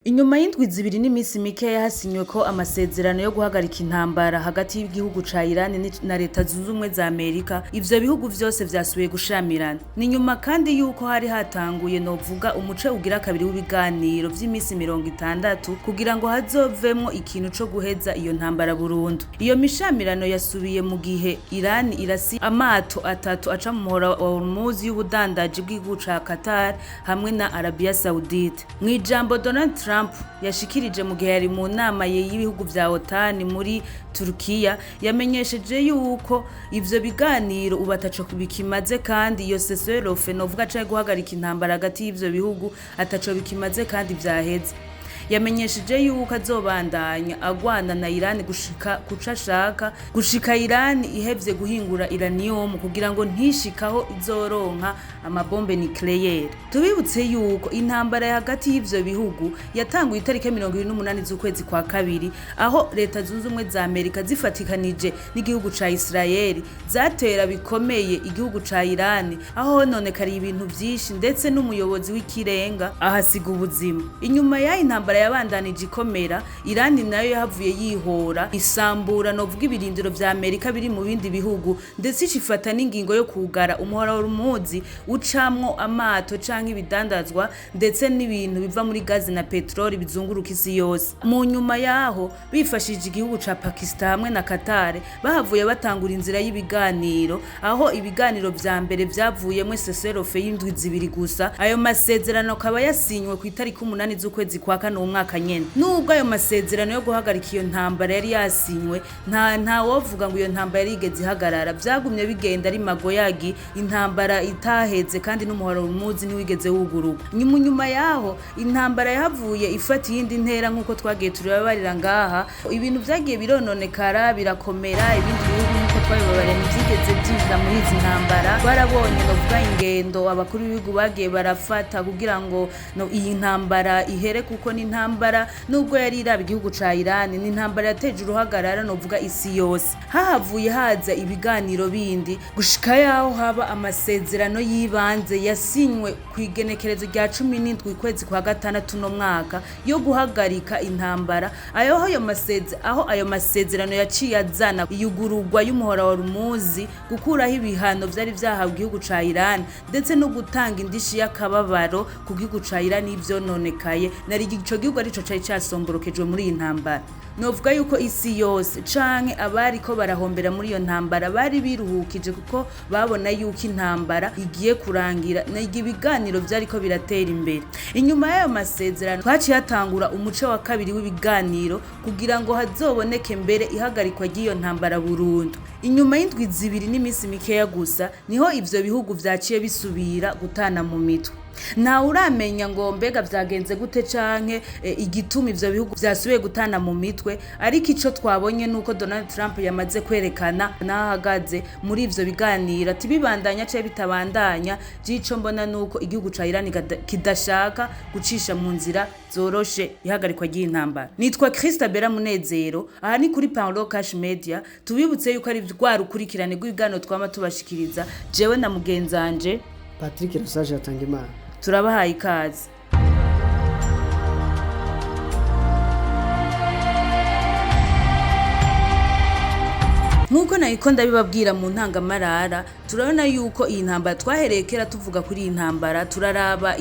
Inyuma y'indwi zibiri n'imisi mikeya hasinywe ko amasezerano yo guhagarika intambara hagati y'igihugu ca Irani na leta zunze ubumwe za Amerika, ivyo bihugu vyose vyasubiye gushamirana. Ni nyuma kandi yuko hari hatanguye novuga umuce ugira kabiri w'ibiganiro vy'imisi 60 kugira ngo hazovemwo ikintu co guheza iyo ntambara burundu. Iyo mishamirano yasubiye mu gihe Irani irasi amato atatu aca mu muhora wa Hormuz y'ubudandaji bw'igihugu ca Qatar hamwe na Arabia Saudite. Mw'ijambo Donald Trump yashikirije mu gihe yari mu nama y'ibihugu vya OTAN muri Turkiya, yamenyesheje yuko ivyo biganiro ubataco bikimaze kandi iyo cessez-le-feu novuga ca guhagarika intambara hagati y'ivyo bihugu ataco bikimaze kandi vyaheze. Yamenyesheje yuko azobandanya agwana na Irani gushika Irani ihevye guhingura uranium kugira ngo ntishikaho izoronka amabombe nucleaire. Tubibutse yuko intambara hagati y'ivyo bihugu yatanguye itariki 28 z'ukwezi kwa kabiri, aho leta zunze ubumwe za Amerika zifatikanije n'igihugu ca Israeli zatera bikomeye igihugu ca Irani, aho hononekariye ibintu vyinshi ndetse n'umuyobozi w'ikirenga ahasiga ubuzima. Inyuma ya intambara yabandanije ikomera, Irani nayo yahavuye yihora isambura novuga ibirindiro vya Amerika biri mu bindi bihugu, ndetse icifata n'ingingo yo kugara umuhora wa Hormuz ucamwo amato canke ibidandazwa ndetse n'ibintu biva muri gazi na petroli bizunguruka isi yose. Mu nyuma yaho bifashije igihugu ca Pakistan hamwe na Qatar bahavuye batangura inzira y'ibiganiro, aho ibiganiro vya mbere vyavuyemwe cessez-le-feu y'indwi zibiri gusa. Ayo masezerano akaba yasinywe ku itariki 8 z'ukwezi kwa kane umwaka nyene. Nubwo ayo masezerano yo guhagarika iyo ntambara yari yasinywe, nta wovuga ngo iyo ntambara yari igeze ihagarara. Vyagumye bigenda ari magoyagi, intambara itaheze kandi n'umuhora Hormuz ntiwigeze wugururwa. Nyuma yaho intambara yahavuye ifata iyindi ntera nk'uko twagiye turabarira ngaha, ibintu vyagiye birononekara birakomera, ibindi bihugu nk'uko twabibabarira ntivyigeze vyinjira muri izi ntambara. Barabonye novuga ingendo abakuru b'ibihugu bagiye barafata kugira ngo iyi ntambara ihere, kuko ni intambara nubwo yari iraba igihugu ca Irani, ni intambara yateje uruhagarara novuga isi yose. Hahavuye haza ibiganiro bindi gushika yaho haba amasezerano y'ibanze yasinywe kw'igenekerezo rya 17 kwezi kwa gatandatu no mwaka yo guhagarika intambara. Aho ayo masezerano yaciye azana iyugururwa y'umuhora wa Hormuz, gukuraho ibihano vyari vyahawe igihugu ca Irani ndetse no gutanga indishi y'akababaro ku gihugu ca Irani ivyononekaye, nari ico gihugu arico cari casomborokejwe muri iyi ntambara. Novuga yuko isi yose canke abariko barahombera muri iyo ntambara bari biruhukije, kuko babona yuko intambara igiye kurangira na ibiganiro vyariko biratera imbere. Inyuma y'ayo masezerano twaciye hatangura umuce wa kabiri w'ibiganiro kugira ngo hazoboneke mbere ihagarikwa ry'iyo ntambara burundu. Inyuma y'indwi zibiri n'imisi mikeya gusa niho ivyo bihugu vyaciye bisubira gutana mu mitwe. Nta uramenya ngo mbega vyagenze gute canke igituma ivyo bihugu vyasubiye gutana mu mitwe, ariko ico twabonye nuko Donald Trump yamaze kwerekana nahagaze muri ivyo biganiro, ati bibandanya canke bitabandanya. Jico mbona nuko igihugu ca Irani kidashaka gucisha mu nzira zoroshe ihagarikwa ry'intambara. Nitwa Isezerana Munezero, aha ni kuri Paulo Cash Media. Tubibutse yuko ari rwarukurikirane rw'ibigano twama tubashikiriza jewe na mugenzanje Patrick Rusaje Atangimana. Turabahaye ikaze. Nkuko nayiko ndabibabwira mu ntangamarara, turabona yuko iyi ntambara twahereye kera tuvuga kuri iyi ntambara, turaraba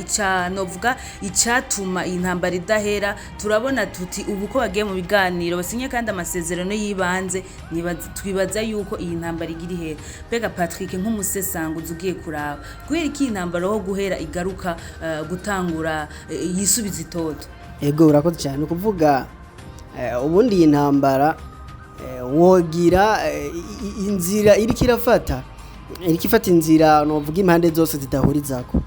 icatuma iyi ntambara idahera. Turabona tuti ubu ko bagiye mu biganiro basinye kandi amasezerano y'ibanze, twibaza yuko iyi ntambara igira ihera. Mbega Patrick, nk'umusesanguzi ugiye kuraba kubera iki iyi ntambara ho guhera igaruka gutangura yisubiza itoto? Ego urakoze cyane. Kuvuga ubundi iyi ntambara wogira inzira iriko ifata inzira novuga impande zose zidahurizako,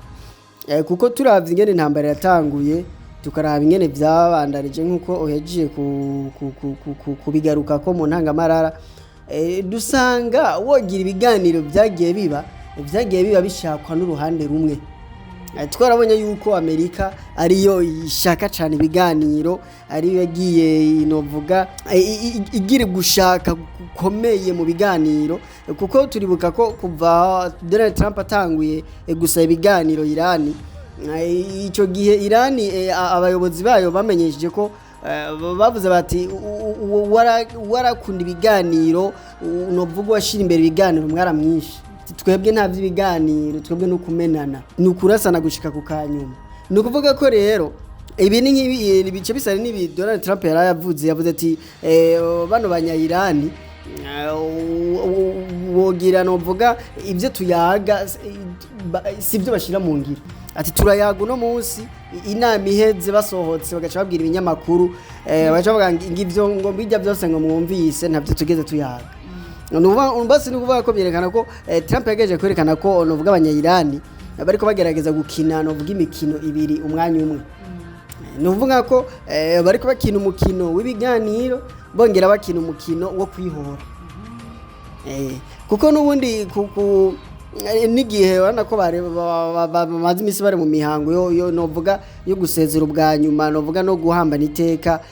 kuko turavye ingene intambara yatanguye tukaraba ingene vyabandanije nk'uko uhejeje kubigaruka ko mu ntangamarara, dusanga wogira ibiganiro vyagiye biba bishakwa n'uruhande rumwe. Twarabonye yuko Amerika ariyo ishaka cyane ibiganiro, ariyo yagiye inovuga igira gushaka gukomeye mu biganiro, kuko turibuka ko kuva Donald Trump atanguye gusa ibiganiro Irani ico gihe Irani abayobozi bayo bamenyesheje ko bavuze bati warakunda ibiganiro novuga washira imbere ibiganiro mwaramwinshi twebwe nta vy'ibiganiro twebwe no kumenana ni ukurasana gushika ku kanyuma ni ukuvuga ko rero ibi ni nk'ibi bice bisari n'ibi Donald Trump yavuze ati bano banya Irani wogira novuga ibyo tuyaga sibyo bashira mu ngiro ati turayaga uno munsi inama iheze basohotse bagaca babwira ibinyamakuru bagaca bavuga ngivyo ngo bijya byose ngo mwumvise ntabyo tugeze tuyaga basi ni ukuvuga ko byerekana ko Trump yagejeje kwerekana ko novuga abanya-Irani bariko bagerageza gukina novuga imikino ibiri umwanya umwe novuga ko bariko bakina umukino w'ibiganiro bongera bakina umukino wo kwihora kuko nubundi n'igihe urabona ko bamaze iminsi bari mu mihango yo novuga yo gusezera ubwa nyuma novuga no guhambana iteka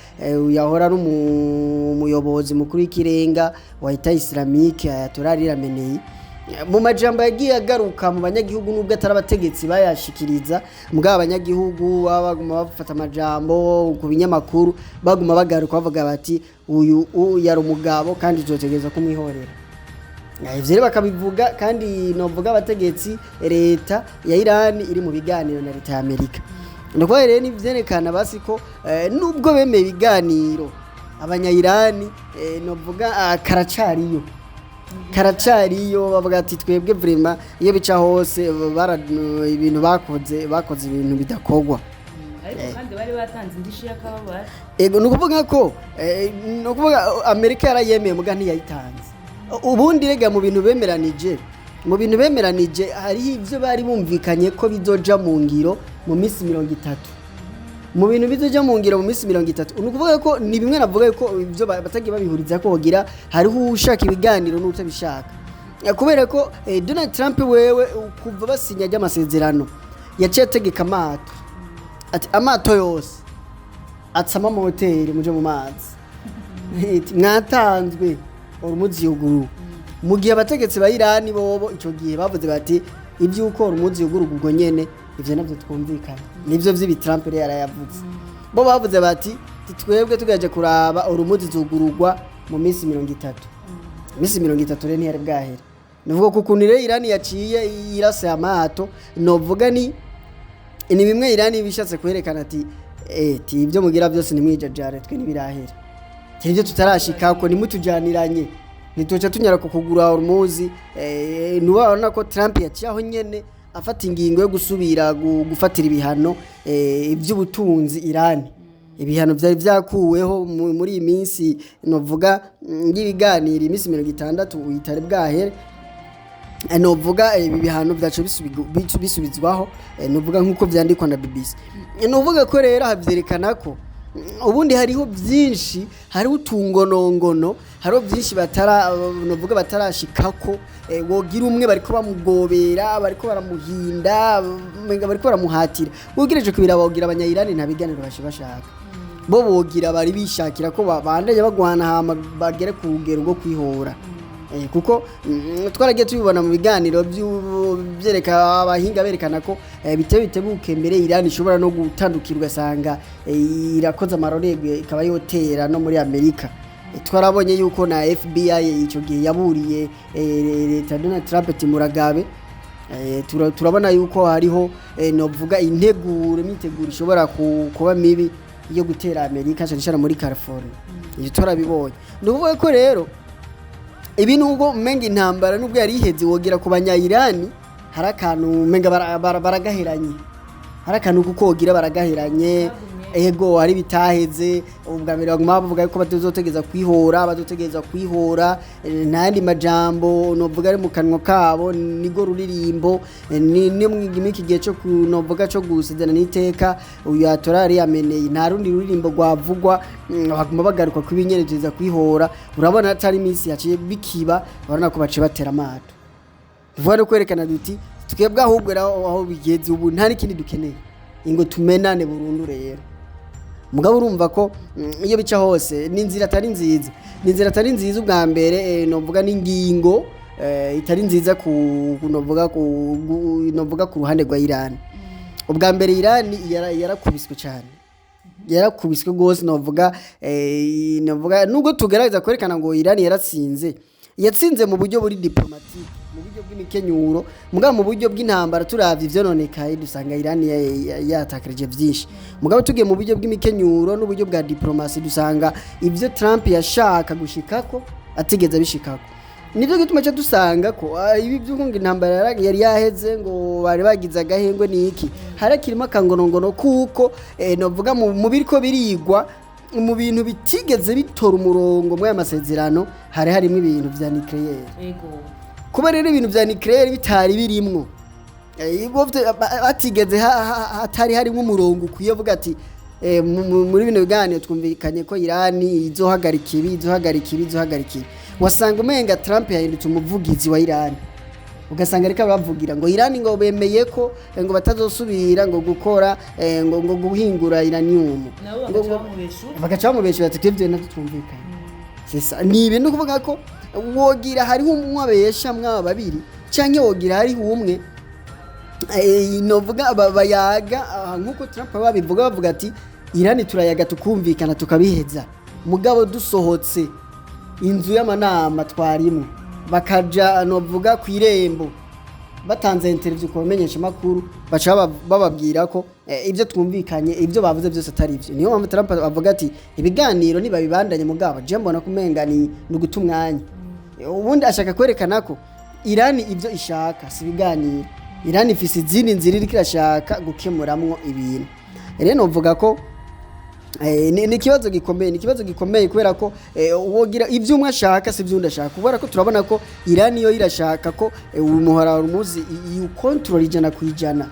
yahora ari umuyobozi mukuru w'ikirenga wa Leta Islamique Yarakaye mu majambo yagiye agaruka mu banyagihugu nubwo atari abategetsi bayashikiriza mugabo abanyagihugu baguma bafata amajambo ku binyamakuru baguma bagaruka bavuga bati uyu yari umugabo kandi tuzotegeza kumwihorera ivyo rero bakabivuga kandi novuga abategetsi leta ya Irani iri mu biganiro na leta ya Amerika ndiko rero ni vyerekana basi ko nubwo bemeye ibiganiro abanya-Irani novuga karacariyo bavuga ati twebwe vraiment iyo bica hose ibintu bakoze ibintu bidakogwa ariko kandi bari batanze indishi y'akababara nukuvuga ko nukuvuga Amerika yarayemeye muga ntiyayitanze ubundi rega mu bintu bemeranije hari ivyo bari bumvikanye ko bizoja mu ngiro mu minsi 30 mu bintu bizoja mu ngiro mu minsi 30 nukuvuga ko ni bimwe navuga ko ivyo batagiye babihuriza ko wogira hariho ushaka ibiganiro n'utabishaka kubera ko Donald Trump wewe kuva basinya amasezerano yaciye ategeka amato ati amato yose atsama mu hoteli muje mu mazi mwatanzwe urumuzi yuguru mu gihe abategetsi ba Irani bobo ico gihe bavuze bati ibyuko urumuzi yuguru ubwo nyene ivyo navyo twumvikana nivyo vy'ibi Trump rero yarayavuze bo bavuze bati twebwe tugaje kuraba urumuzi zugurugwa mu minsi 30 minsi 30 rero ntiyari bwahera nivuga ko kunire Irani yaciye irase amato novuga ni bimwe Irani bishatse kwerekana ati ivyo mugira byose ni mwijajare twe nibirahera Kije tutarashika ko nimutujaniranye nitoca tunyara kukugura urumuzi nubabona ko Trump yaciyaho nyene afata ingingo yo gusubira gufatira ibihano ivy'ubutunzi Irani ibihano byari byakuweho muri iyi minsi novuga ngibiganira iminsi 60 uyitare bwahere novuga ibi bihano byacu bisubizwaho novuga nkuko vyandikwa na BBC novuga ko rero havyerekana ko ubundi hariho byinshi hariho utungonongono hariho byinshi novuga batarashikako wogira umwe bariko bamugobera bariko baramuhinda bariko baramuhatira wogireje kubirabogira abanya-Irani nta biganiro bashaka bo bogira bari bishakira ko babandanye bagwana hama bagere ku rugero rwo kwihora kuko twaragiye tubibona mu biganiro byereka abahinga berekana ko bitebuke mbere Irani ishobora no gutandukirwa sanga irakoza amarorerwe ikaba yotera no muri Amerika twarabonye yuko na FBI ico gihe yaburiye leta Donald Trump timuragabe turabona yuko hariho novuga integuro ishobora kuba mibi yo gutera Amerika cyane muri California iyo turabibonye nuvuga ko rero ibi nubwo menga intambara nubwo yari iheze wogira ku banya-Irani harakantu menga baragaheranye harakantu kukogira baragaheranye ego hari bitaheze ubwa mbere baguma bavuga ko batozotegeza kwihora nandi majambo novuga ari mu kanwa kabo nigo ruririmbo ni mwigimiki gihe cyo novuga cyo gusezerana n'iteka uyu atorari yameneye nta rundi ruririmbo rwavugwa baguma bagaruka kwibinyereje kwihora urabona atari iminsi yaciye bikiba barana ko bace batera amato tuvuga no kwerekana duti twebwe ahubwo aho bigeze ubu nta n'ikindi dukeneye ingo tumenane burundu rero mugabo urumva ko iyo bica hose n'inzira atari nziza ubwa mbere novuga n'ingingo itari nziza novuga ku ruhande rwa Irani ubwa mbere Irani yarakubiswe cyane yarakubiswe gose novuga nubwo tugerageza kwerekana ngo Irani yatsinze mu buryo buri diplomatique mu buryo bw'imikenyuro mugabo mu buryo bw'intambara turavye ivyo nonekaye dusanga Irani yatakarije byinshi mugabo tugiye mu buryo bw'imikenyuro n'uburyo bwa diplomasi dusanga ivyo Trump yashaka gushikako atigeze bishikako nivyo gituma cyo dusanga ko ibi by'ukunga intambara yari yaheze ngo bari bagize agahengwe niki harakirimo akangonongono kuko novuga mu biriko birigwa mu bintu bitigeze bitora umurongo mu amasezerano harimo ibintu vya nucleaire kuba rero ibintu vya nucleaire bitari birimwo batigeze hatari harimo umurongo ukwiye vuga ati muri bino biganiro twumvikanye ko Irani izohagarika ibi wasanga umenga Trump yahindutse umuvugizi wa Irani ugasanga ariko bavugira ngo Irani ngo bemeye ko ngo batazosubira ngo gukora ngo guhingura uranium bagaca bamubesha bati twebwe natwumvikanye sesa ni ibintu kuvuga ko wogira hariho umwabesha mwaba babiri canke wogira hariho umwe novuga bayaga nkuko Trump babivuga bavuga ati Irani turayaga tukumvikana tukabiheza mugabo dusohotse inzu y'amanama twarimo bakaja novuga ku irembo batanze interview ku bamenyesha makuru baca bababwira ko ibyo twumvikanye ibyo bavuze byose atari ibyo niyo mpamvu Trump avuga ati ibiganiro nibabibandanye mugabo je mbona kumenga ni guta umwanya ubundi ashaka kwerekana ko Irani ibyo ishaka si ibiganiro Irani ifise izindi nzira iriko irashaka gukemuramwo ibintu rero novuga ko ni kibazo gikomeye kubera ko wogira ivyo umwe ashaka si byo ndashaka kubera ko turabona ko Irani yo irashaka ko umuhora wa Rumuzi you control ijana kwijana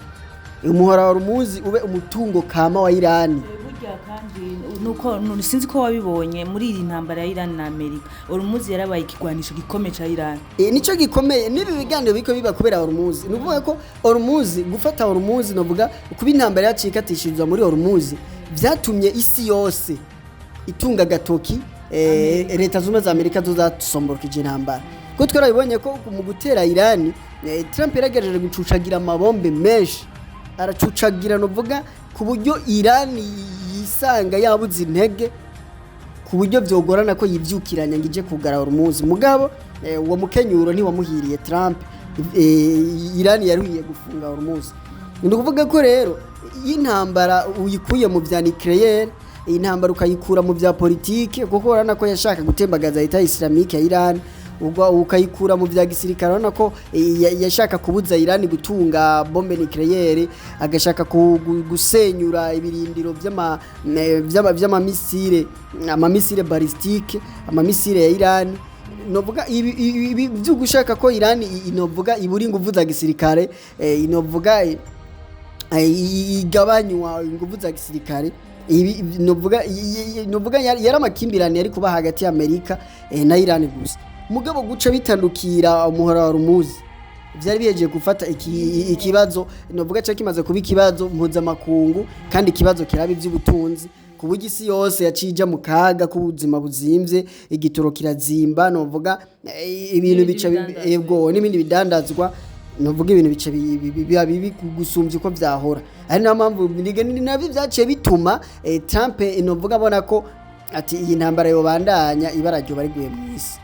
umuhora wa Rumuzi ube umutungo kama wa Irani burya kandi nuko sinzi ko wabibonye muri iri ntambara ya Irani na Amerika Rumuzi yarabaye ikigwanisho gikomeye ca Irani nico gikomeye nibi biganiro biko biba kubera Rumuzi nuvuga ko Rumuzi gufata Rumuzi novuga kuba intambara yacikatishirizwa muri Rumuzi vyatumye isi yose itunga gatoki leta zumwe za Amerika zozasomboroka intambara ko twarabibonye ko mu gutera Irani Trump yaragejeje gucucagira amabombe menshi aracucagira novuga ku buryo Irani yisanga yabuze intege ku buryo byogorana ko yivyukiranya ngije kugara Rumuzi mugabo uwo mukenyuro ntiwamuhiriye Trump Irani yaruhiye gufunga Rumuzi ndakuvuga ko rero intambara uyikuye mu bya nucleaire intambara ukayikura mu bya politike kuko urana ko yashaka gutembagaza leta islamique ya Iran ukayikura mu bya gisirikare urana ko yashaka kubuza Iran gutunga bombe nucleaire agashaka gusenyura ibirindiro amamisire ballistique amamisire ya Iran novuga ibi byo gushaka ko Iran inovuga iburi nguvu za gisirikare inovuga igabanywa inguvu za gisirikare ibi novuga yaramakimbirane yari kuba hagati ya Amerika na Irani gusa mugabo guca bitandukira umuhora wa Rumuzi byari biyeje gufata ikibazo novuga cyo kimaze kuba ikibazo mpuzamakungu kandi ikibazo kirabi by'ubutunzi ku buryo isi yose yacija mu kaga k'ubuzima buzimvye igitoro kirazimba novuga ibintu bica yego n'ibindi bidandazwa novuga ibintu bice bibi gusumvya uko vyahora ari na mpamvu nabyo byaciye bituma Trump novuga abona ko ati iyi ntambara yobandanya ibararyo bari guye mu isi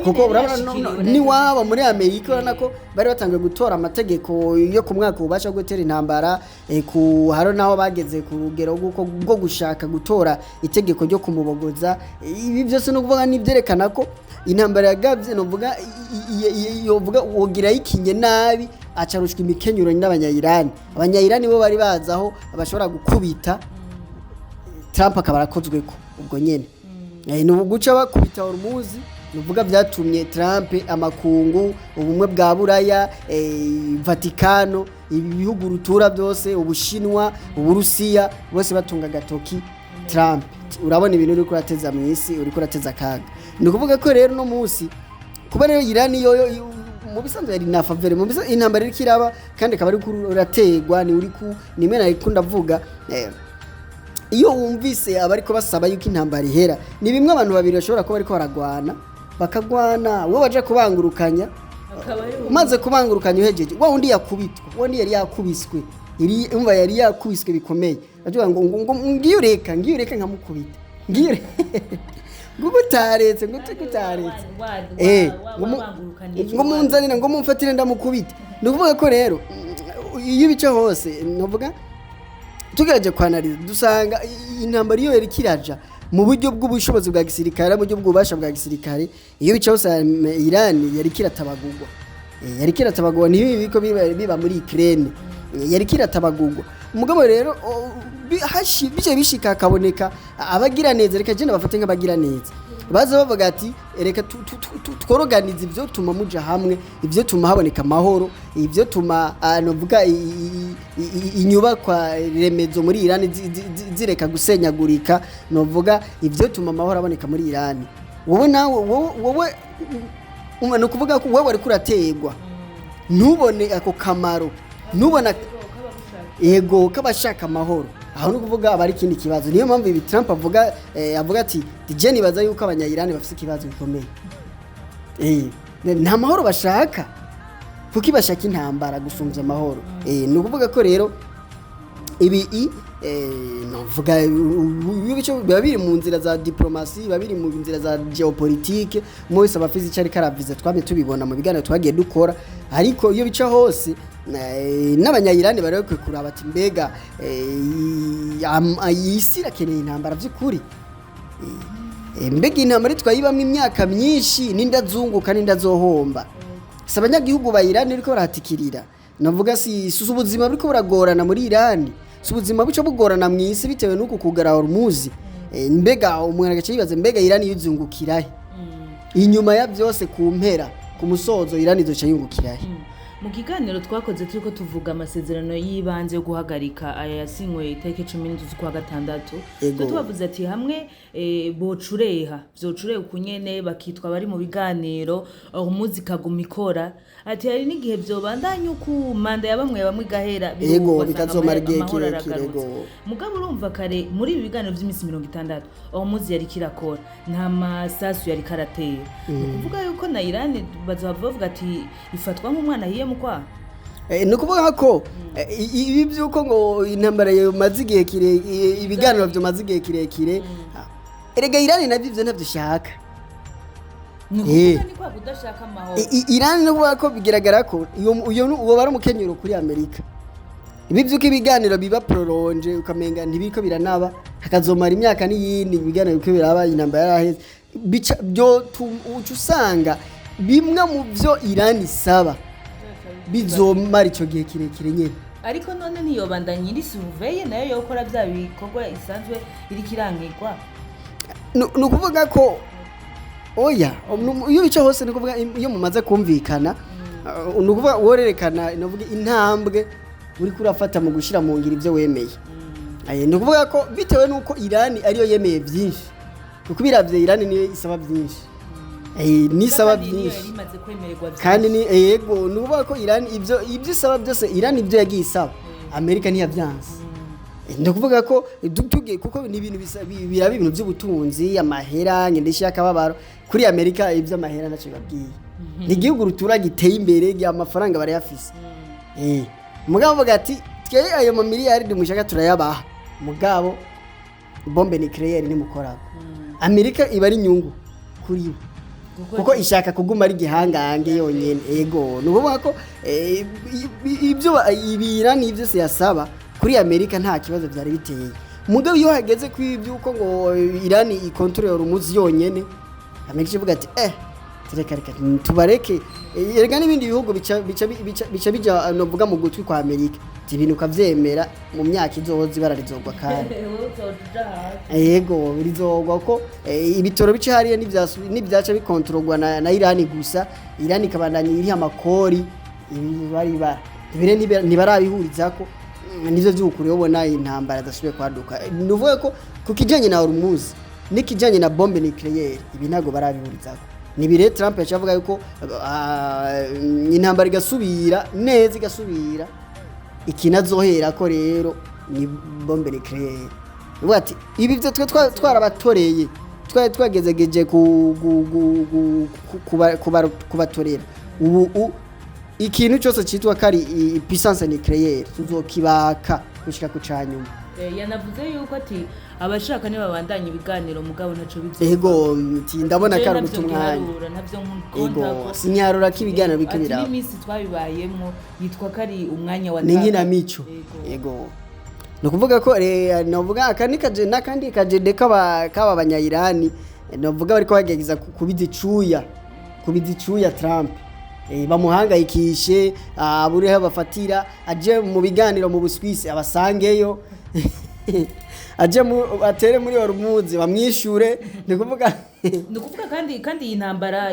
kuko urabona ni waba muri Amerika urana ko bari batangiye gutora amategeko yo ku mwaka ubasha gutera intambara ku haro naho bageze ku rugero bwo gushaka gutora itegeko ryo kumubogoza ibi byose no kuvuga nibyerekana ko intambara yagavye novuga yovuga wogira ikinye nabi acarushwa imikenyuro n'abanyayirani abanyayirani bo bari bazaho abashobora gukubita Trump akabarakozweko ubwo nyene no guca bakubita Rumuzi nuvuga byatumye Trump amakungu ubumwe bwa Buraya Vatikano ibihugu rutura byose Ubushinwa Uburusiya bose batunga gatoki Trump urabona ibintu uri kurateza mu isi uri kurateza kaga ndikuvuga ko rero no munsi kuba rero Irani yo mu bisanzwe yari na favere mu bisanzwe intambara iri kiraba kandi akaba ari kurategwa ni uri ku nimwe narikunda vuga iyo wumvise abariko basaba yuko intambara ihera ni bimwe abantu babiri bashobora kuba ariko baragwana bakagwana wowe baje kubangurukanya umaze kubangurukanya uhejeje wa undi yakubitwa undi yari yakubiswe umva yari yakubiswe bikomeye avuga ngo ngiyo reka nkamukubita ngiyo gutaretse ngo munzanira ngo mumfatire ndamukubita nukuvuga ko rero iyo bice hose nuvuga tugerageje kwanariza dusanga intambara iyo yarikiraja mu buryo bw'ubushobozi bwa gisirikare mu buryo bw'ububasha bwa gisirikare iyo bice hose Irani yarikiratabagurwa niyo biko biba muri Ukraine yarikiratabagurwa umugabo rero bice bishika akaboneka abagira neza reka je bafate nk'abagira neza baza bavuga ati reka tworoganize ivyo tuma muja hamwe ivyo tuma haboneka amahoro ivyo tuma novuga inyubakwa remezo muri Irani zireka gusenyagurika novuga ivyo tuma amahoro aboneka muri Irani wowe umwana kuvuga ko wowe ari kurategwa ntubone ako kamaro ntubona ego kabashaka amahoro aho no kuvuga abari kindi kibazo niyo mpamvu ibi Trump avuga ati dijeni baza yuko abanyayirani bafite ikibazo bikomeye nta mahoro bashaka kuko bashaka intambara gusumvya amahoro no kuvuga ko rero ibi novuga ibico babiri mu nzira za diplomasi babiri mu nzira za geopolitique mo wese abafizi cyari karavize twamye tubibona mu biganiro twagiye dukora ariko iyo bica hose n'abanyayirani bari kuraba ati mbega isi irakeneye intambara by'ukuri mbega intambara twayibamwe imyaka myinshi n'indazunguka n'indazohomba si abanyagihugu ba Irani ariko barahatikirira navuga si ubuzima buriko buragorana muri Irani si ubuzima buco bugorana mu isi bitewe n'uko kugara hormuzi mbega umuntu agace yibaza mbega Irani yuzungukirahe inyuma ya byose ku mpera ku musozo Irani izoca yungukirahe mu kiganiro twakoze turiko tuvuga amasezerano y'ibanze yo guhagarika ayasinywe itariki 10 z'ukwa gatandatu twavuze ati hamwe vyocureha ukunyene bakitwa bari mu biganiro umuzika gumikora ati hari n'igihe vyobandanya uku manda ya bamwe gahera bikazomara igihe kirekire mugabo urumva kare muri ibi biganiro by'imisi 60 umuzi yari kirakora nta masasu yari karatera kuvuga yuko na Irani bavuga ati ifatwa nk'umwana hiye mukwa nukuvuga ko ibi byuko ngo intambara yomaze igihe kire ibiganiro byomaze igihe kirekire erega Irani nabyo ntabyishaka nukuvuga ni kwa kudashaka amahoro Irani nukuvuga ko bigaragara ko uwo bari umukenyero kuri Amerika ibi byuko ibiganiro biba prolonge ukamenga ntibiko biranaba hakazomara imyaka n'iyindi ibiganiro biko biraba intambara yaraheze byo usanga bimwe mu byo Irani saba bizomara icyo gihe kirekire nyene ariko none ntiyobandanya iri surveye nayo yokora bya bikorwa isanzwe iri kirangirwa nukuvuga ko oya iyo bica hose nukuvuga iyo mumaze kumvikana nukuvuga worerekana nuvuga intambwe uri kurafata mu gushira mu ngiro ivyo wemeye nukuvuga ko bitewe nuko Irani ariyo yemeye byinshi kuko biravye Irani niyo isaba byinshi nisaba byinshi kandi ni yego nuvuga ko Irani ibyo isaba byose Irani ibyo yagiye isaba Amerika ntiyabyanze ndakuvuga ko tugiye kuko ni ibintu biraba ibintu by'ubutunzi amahera ngendesha yakababaro kuri Amerika ibyo amahera naco babwiye ni igihugu rutura giteye imbere amafaranga barayafise mugabo vuga ati twe ayo mamiliyari mushaka turayabaha mugabo bombe nucléaire ni mukora Amerika iba ari nyungu kuri yo kuko ishaka kuguma ari gihangange yonyene ego nuvuga ko ibyo ibirani ibyo se yasaba kuri Amerika nta kibazo byari biteye mugabo iyo hageze kwibyuko ngo Irani ikontrole umuzi yonyene Amerika ivuga ati reka tubareke erega n'ibindi bihugu bica bija novuga mu gutwi kwa Amerika ibintu kavyemera mu myaka izoza bararizogwa kandi yego birizogwa ko ibitoro bice hariye n'ibyaca bikontrolwa na Irani gusa Irani kabandanya iri amakori ibire ntibarabihuriza ko nivyo by'ukuri ubona intambara zasubye kwaduka nuvuga ko kukijanye na hormuzi nikijanye na bombe nucléaire ibi nago barabihuriza ko nibire Trump yavuga yuko intambara igasubira neza igasubira ikinazohera ko rero ni bombe nucléaire uvuga ati ibi byo twarabatoreye twagezegeje kubatorera ubu ikintu cyose cyitwa kari puissance nucléaire tuzokibaka gushika ku canyuma. Yanavuze yuko ati abashaka ne babandanya ibiganiro mugabo ntaco bizo. Ego ndabona kari ubutumwanya. Navyo nkunkonta. Sinyarura k'ibiganiro bikabira. Ati n'imisi twabibayemo yitwa kari umwanya wa Ningina mico. Ego. Nukuvuga ko novuga akandi kaje nakandi kajede kaba abanya-Irani novuga bariko bagegeza kubizicuya Trump. Bamuhangayikishe aburiho bafatira aje mu biganiro mu Buswisi abasangeyo aje atere muri Hormuz bamwishure nikuvuga kandi iyi ntambara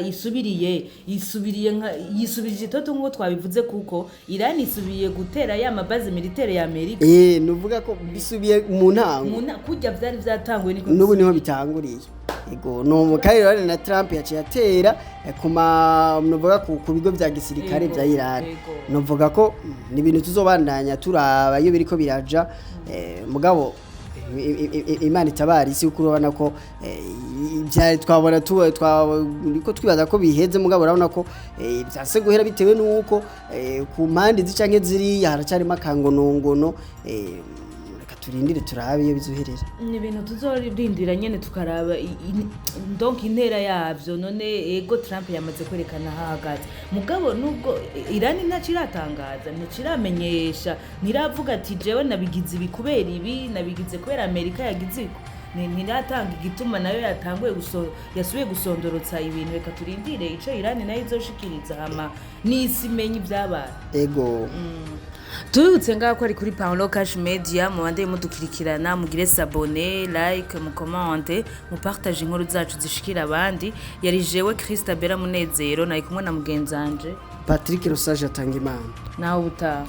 yisubirije toto ngo twabivuze kuko Irani isubiye gutera ya mabaze militaire ya Amerika nuvuga ko bisubiye mu ntango kujya byari byatanguye niko n'ubu niho bitanguriye ego no Kairani na Trump yaciye atera nuvuga ku bigo bya gisirikare bya Irani nuvuga ko ni ibintu tuzobandanya turaba iyo biriko biraja mugabo Imana itabari isi kuko urabona ko byari twabona ko twibaza ko biheze mugabo urabona ko byase guhera bitewe nuko ku mpande zicanke ziri haracarimo akangonongono turindire turabe iyo bizoherera ni ibintu tuzorindira nyene tukaraba donc intera yavyo none ego Trump yamaze kwerekana hahagaze mugabo nubwo Irani ntaciratangaza nticiramenyesha niravuga ati jewe nabigize ibikubera ibi nabigize kubera Amerika yagize ntiratanga igituma nayo yasubiye gusondorotsa ibintu reka turindire ico Irani nayo izoshikiriza hama n'isi menye ibyabaye ego Tubutse ngaho ari kuri Paulo Cash Media mu bande mudukurikirana mugire s'abonner like mu comment mu partage inkuru zacu zishikira abandi yari jewe Christabera Munezero nayi kumwe na mugenzanje Patrick Rosaje atanga imana naho buta